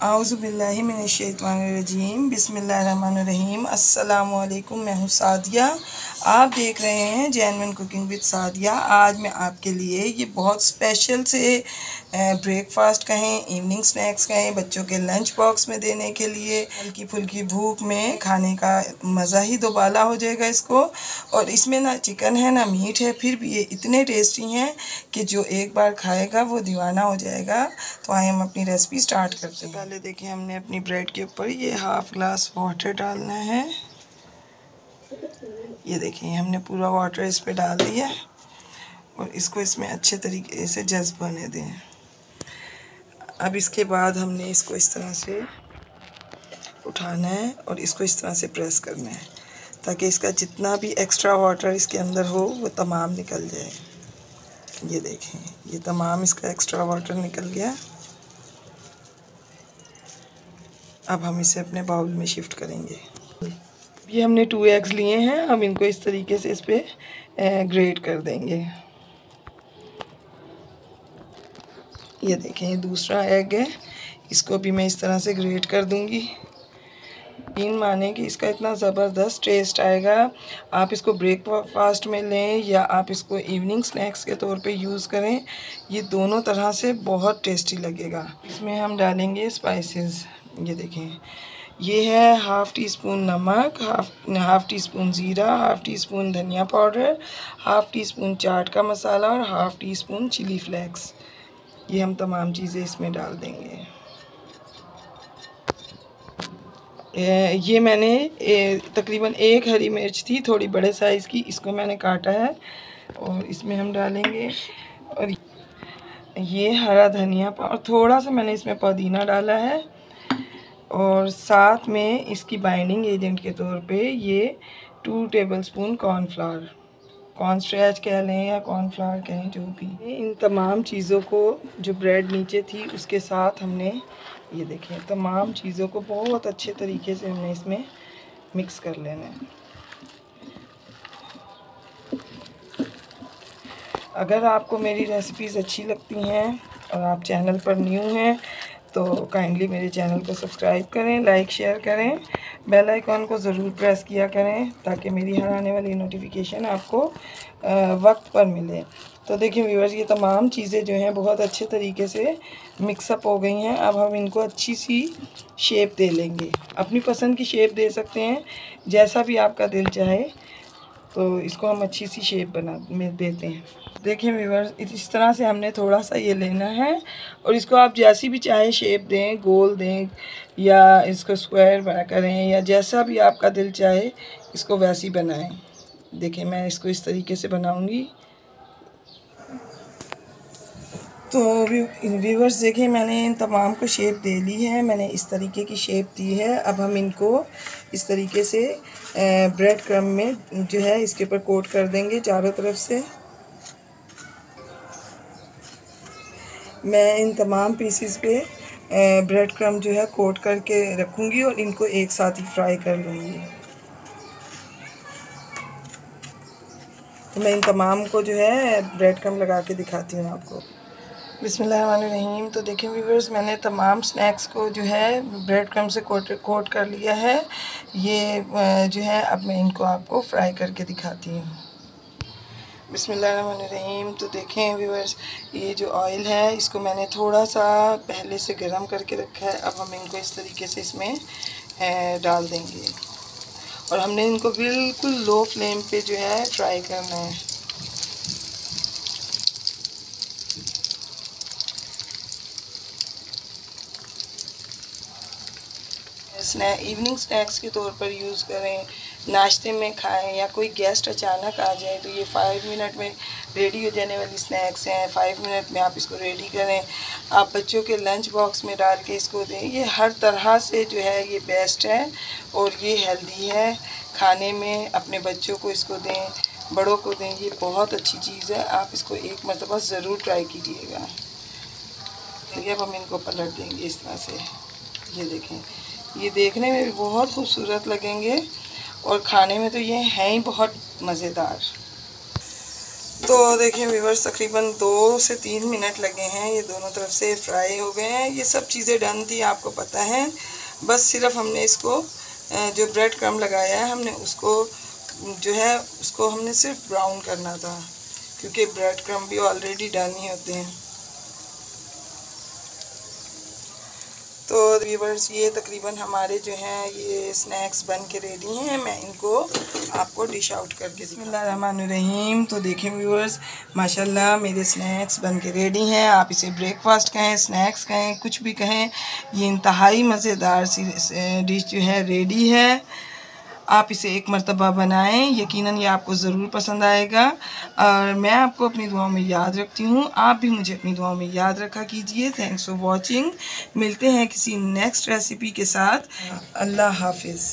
आऊज़ुबिल्लाहि मिनश्शैतानिर्रजीम बिस्मिल्लाहिर्रहमानिर्रहीम। अस्सलामु अलैकुम। मैं हूँ सादिया। आप देख रहे हैं जेन्युइन कुकिंग विद सादिया। आज मैं आपके लिए ये बहुत स्पेशल से ब्रेकफास्ट कहें, इवनिंग स्नैक्स कहें, बच्चों के लंच बॉक्स में देने के लिए, हल्की फुल्की भूख में खाने का मज़ा ही दोबाला हो जाएगा इसको। और इसमें ना चिकन है ना मीट है, फिर भी ये इतने टेस्टी हैं कि जो एक बार खाएगा वो दीवाना हो जाएगा। तो आइए हम अपनी रेसिपी स्टार्ट करते हैं। पहले देखिए, हमने अपनी ब्रेड के ऊपर ये हाफ ग्लास वाटर डालना है। ये देखिए, हमने पूरा वाटर इस पे डाल दिया और इसको इसमें अच्छे तरीके से जज्ब होने दें। अब इसके बाद हमने इसको इस तरह से उठाना है और इसको इस तरह से प्रेस करना है ताकि इसका जितना भी एक्स्ट्रा वाटर इसके अंदर हो वो तमाम निकल जाए। ये देखें, ये तमाम इसका एक्स्ट्रा वाटर निकल गया। अब हम इसे अपने बाउल में शिफ्ट करेंगे। ये हमने 2 एग्स लिए हैं, हम इनको इस तरीके से इस पर ग्रेट कर देंगे। ये देखें, ये दूसरा एग है, इसको भी मैं इस तरह से ग्रेट कर दूंगी। यकीन माने कि इसका इतना ज़बरदस्त टेस्ट आएगा। आप इसको ब्रेकफास्ट में लें या आप इसको इवनिंग स्नैक्स के तौर पे यूज़ करें, ये दोनों तरह से बहुत टेस्टी लगेगा। इसमें हम डालेंगे स्पाइसेस। ये देखें, ये है हाफ़ टी स्पून नमक, हाफ़ टी स्पून ज़ीरा, हाफ़ टी स्पून धनिया powder, half teaspoon chaat का मसाला और half teaspoon chilli flakes. ये हम तमाम चीज़ें इसमें डाल देंगे। ये मैंने तकरीबन 1 हरी मिर्च थी, थोड़ी बड़े साइज़ की, इसको मैंने काटा है और इसमें हम डालेंगे। और ये हरा धनिया और थोड़ा सा मैंने इसमें पुदीना डाला है। और साथ में इसकी बाइंडिंग एजेंट के तौर पे ये 2 टेबलस्पून कॉर्नफ्लावर, कॉर्नस्टार्च कह लें या कॉर्नफ्लावर कहें, जो भी। इन तमाम चीज़ों को, जो ब्रेड नीचे थी उसके साथ हमने, ये देखें, तमाम चीज़ों को बहुत अच्छे तरीके से हमने इसमें मिक्स कर लेना है। अगर आपको मेरी रेसिपीज़ अच्छी लगती हैं और आप चैनल पर न्यू हैं तो काइंडली मेरे चैनल को सब्सक्राइब करें, लाइक शेयर करें, बेल आइकॉन को ज़रूर प्रेस किया करें ताकि मेरी हर आने वाली नोटिफिकेशन आपको वक्त पर मिले। तो देखिए व्यूअर्स, ये तमाम चीज़ें जो हैं बहुत अच्छे तरीके से मिक्सअप हो गई हैं। अब हम इनको अच्छी सी शेप दे लेंगे। अपनी पसंद की शेप दे सकते हैं, जैसा भी आपका दिल चाहे। तो इसको हम अच्छी सी शेप में देते हैं। देखिए व्यूअर्स, इस तरह से हमने थोड़ा सा ये लेना है और इसको आप जैसी भी चाहे शेप दें, गोल दें या इसको स्क्वायर बना करें या जैसा भी आपका दिल चाहे इसको वैसी बनाएं। देखिए, मैं इसको इस तरीके से बनाऊंगी। तो व्यूअर्स देखिए, मैंने इन तमाम को शेप दे ली है, मैंने इस तरीके की शेप दी है। अब हम इनको इस तरीके से ब्रेड क्रम्ब में जो है इसके ऊपर कोट कर देंगे चारों तरफ से। मैं इन तमाम पीसेस पे ब्रेड क्रम्ब जो है कोट करके रखूँगी और इनको एक साथ ही फ्राई कर लूँगी। तो मैं इन तमाम को जो है ब्रेड क्रम्ब लगा के दिखाती हूँ आपको। बिस्मिल्लाहिर्रहमानिर्रहीम। तो देखिए व्यूअर्स, मैंने तमाम स्नैक्स को जो है ब्रेड क्रम्ब से कोट कर लिया है। ये जो है, अब मैं इनको आपको फ्राई करके दिखाती हूँ। बिस्मिल्लाहिर्रहमानिर्रहीम। तो देखें व्यूअर्स, ये जो ऑयल है इसको मैंने थोड़ा सा पहले से गर्म करके रखा है। अब हम इनको इस तरीके से इसमें डाल देंगे और हमने इनको बिल्कुल लो फ्लेम पे जो है फ्राई करना है। इवनिंग स्नैक्स के तौर पर यूज़ करें, नाश्ते में खाएं या कोई गेस्ट अचानक आ जाए तो ये 5 मिनट में रेडी हो जाने वाली स्नैक्स हैं। 5 मिनट में आप इसको रेडी करें। आप बच्चों के लंच बॉक्स में डाल के इसको दें। ये हर तरह से जो है ये बेस्ट है और ये हेल्दी है खाने में। अपने बच्चों को इसको दें, बड़ों को दें, ये बहुत अच्छी चीज़ है। आप इसको एक मरतबा ज़रूर ट्राई कीजिएगा। देखिए, अब हम इनको पलट देंगे इस तरह से। ये देखें, ये देखने में भी बहुत खूबसूरत लगेंगे और खाने में तो ये हैं ही बहुत मज़ेदार। तो देखिए व्यूअर्स, तकरीबन 2 से 3 मिनट लगे हैं, ये दोनों तरफ से फ्राई हो गए हैं। ये सब चीज़ें डन थी, आपको पता है। बस सिर्फ हमने इसको जो ब्रेड क्रम्ब लगाया है हमने उसको जो है उसको हमने सिर्फ ब्राउन करना था, क्योंकि ब्रेड क्रम्ब भी ऑलरेडी डन ही होते हैं। तो व्यूअर्स, ये तकरीबन हमारे जो हैं ये स्नैक्स बन के रेडी हैं। मैं इनको आपको डिश आउट करके बिस्मिल्लाहिर्रहमानिर्रहीम। तो देखें व्यूअर्स, माशाल्लाह मेरे स्नैक्स बन के रेडी हैं। आप इसे ब्रेकफास्ट कहें, स्नैक्स कहें, कुछ भी कहें, ये इंतहाई मज़ेदार सी डिश जो है रेडी है। आप इसे एक मर्तबा बनाएं, यकीनन ये आपको ज़रूर पसंद आएगा। और मैं आपको अपनी दुआओं में याद रखती हूँ, आप भी मुझे अपनी दुआओं में याद रखा कीजिए। Thanks for watching. मिलते हैं किसी नेक्स्ट रेसिपी के साथ। अल्लाह हाफिज़।